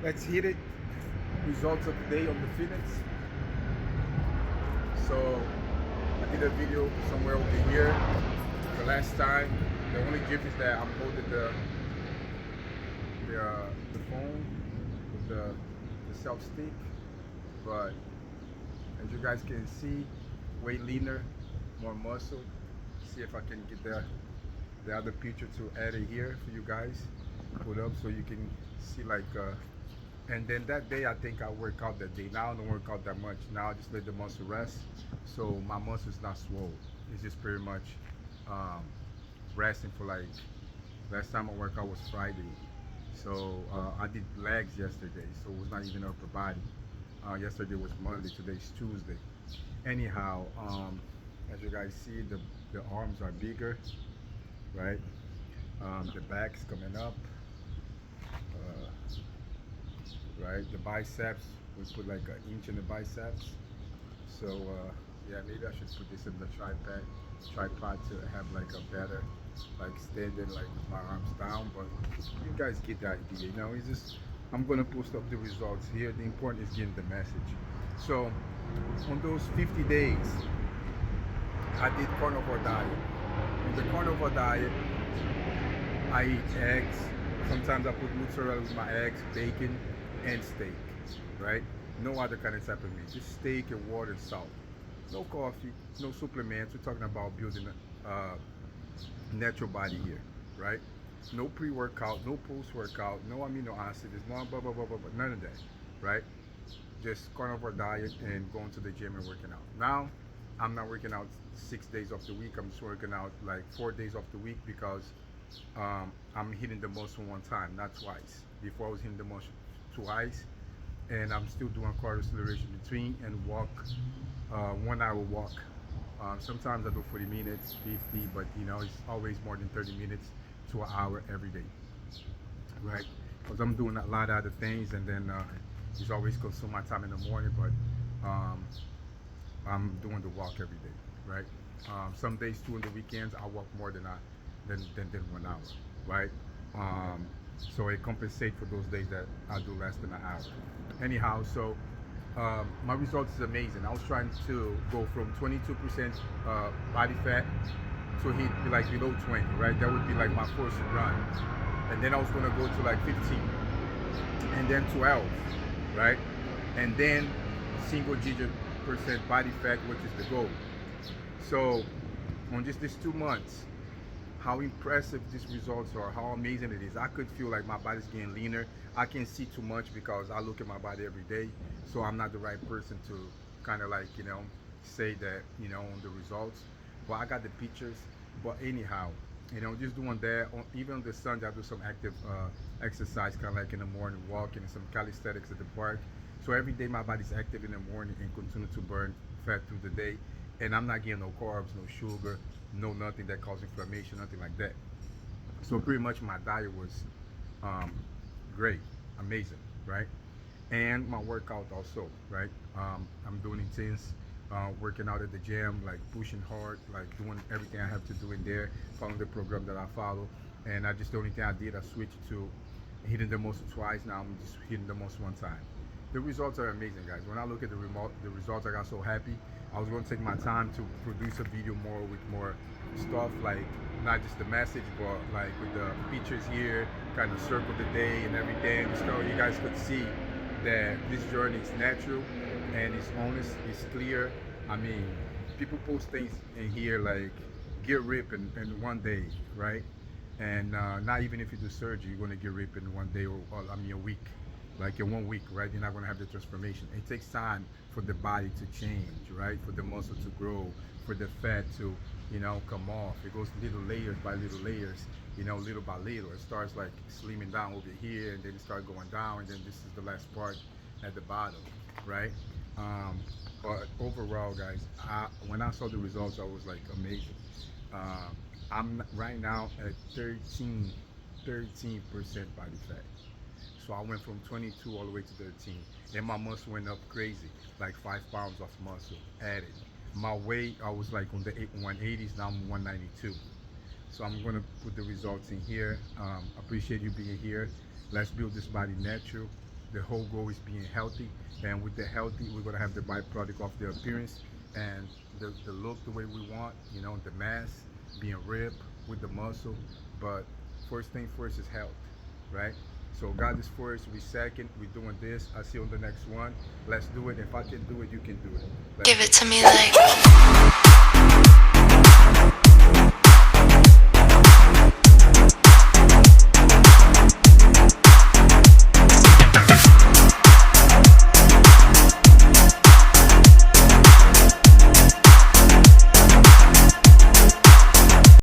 Let's hit it. Results of the day on the fitness. So I did a video somewhere over here the last time. The only difference is that I'm holding the phone with the self stick, but as you guys can see, way leaner, more muscle. See if I can get the other picture to add it here for you guys. Put up so you can see like and then that day I think I work out that day. Now I don't work out that much. Now I just let the muscle rest. So my muscle is not swollen. It's just pretty much um, resting for like last time I worked out was Friday. So I did legs yesterday, so it was not even upper body. Yesterday was Monday, today's Tuesday. Anyhow, as you guys see, the arms are bigger, right? The back's coming up, uh, right? The biceps, we put like an inch in the biceps. So yeah, maybe I should put this in the tripod to have like a better, like standing like with my arms down. But you guys get the idea, you know. It's just I'm gonna post up the results here. The important is getting the message. So on those 50 days, I did carnivore diet. In the carnivore diet, I eat eggs. Sometimes I put mozzarella with my eggs, bacon, and steak. Right? No other kind of type of meat. Just steak and water and salt. No coffee, no supplements. We're talking about building a natural body here, right? No pre-workout, no post-workout, no amino acids, no blah blah blah blah blah, none of that, right? Just carnivore diet and going to the gym and working out. Now, I'm not working out 6 days of the week. I'm just working out like 4 days of the week because I'm hitting the muscle one time, not twice. Before I was hitting the muscle twice, and I'm still doing cardio acceleration between and walk, 1 hour walk. Sometimes I do 40 minutes, 50, but you know it's always more than 30 minutes to an hour every day, right? Because I'm doing a lot of other things, and then it's always consume my time in the morning. But um, I'm doing the walk every day, right? Some days too, in the weekends, I walk more than 1 hour, right? Um, so it compensates for those days that I do less than an hour. Anyhow, so my results is amazing. I was trying to go from 22% body fat to hit like below 20, right? That would be like my first run, and then I was gonna go to like 15, and then 12, right? And then single digit percent body fat, which is the goal. So on just these 2 months, how impressive these results are, how amazing it is. I could feel like my body's getting leaner. I can't see too much because I look at my body every day. So I'm not the right person to kind of like, you know, say that, you know, on the results. But I got the pictures. But anyhow, you know, just doing that, even on the Sunday, I do some active exercise, kind of like in the morning, walking and some calisthenics at the park. So every day my body's active in the morning and continue to burn fat through the day. And I'm not getting no carbs, no sugar, no nothing that causes inflammation, nothing like that. So pretty much my diet was um, great, amazing, right? And my workout also, right? I'm doing intense, working out at the gym, like pushing hard, like doing everything I have to do in there, following the program that I follow. And I just the only thing I did, I switched to hitting the muscle twice. Now I'm just hitting the muscle one time. The results are amazing, guys. When I look at the results, I got so happy. I was going to take my time to produce a video more with more stuff, like not just the message, but like with the features here, kind of circle the day and everything. So you guys could see that this journey is natural and it's honest, it's clear. I mean, people post things in here like get ripped in 1 day, right? And not even if you do surgery, you're going to get ripped in 1 day or I mean a week, like in 1 week, right? You're not going to have the transformation. It takes time for the body to change, right? For the muscle to grow, for the fat to, you know, come off. It goes little layers by little layers, you know, little by little. It starts like slimming down over here, and then it starts going down, and then this is the last part at the bottom, right? Um, but overall, guys, when I saw the results, I was like amazing. Um, I'm right now at 13% body fat. So I went from 22 all the way to 13. And my muscle went up crazy, like 5 pounds of muscle added. My weight, I was like on the 180s, now I'm 192. So I'm gonna put the results in here. Appreciate you being here. Let's build this body natural. the whole goal is being healthy, and with the healthy, we're gonna have the byproduct of the appearance and the look the way we want. You know, the mass being ripped with the muscle. But first thing first is health, right? So God is first, we second, we're doing this. I see you on the next one. Let's do it. If I can do it, you can do it. Let's Give do it to me like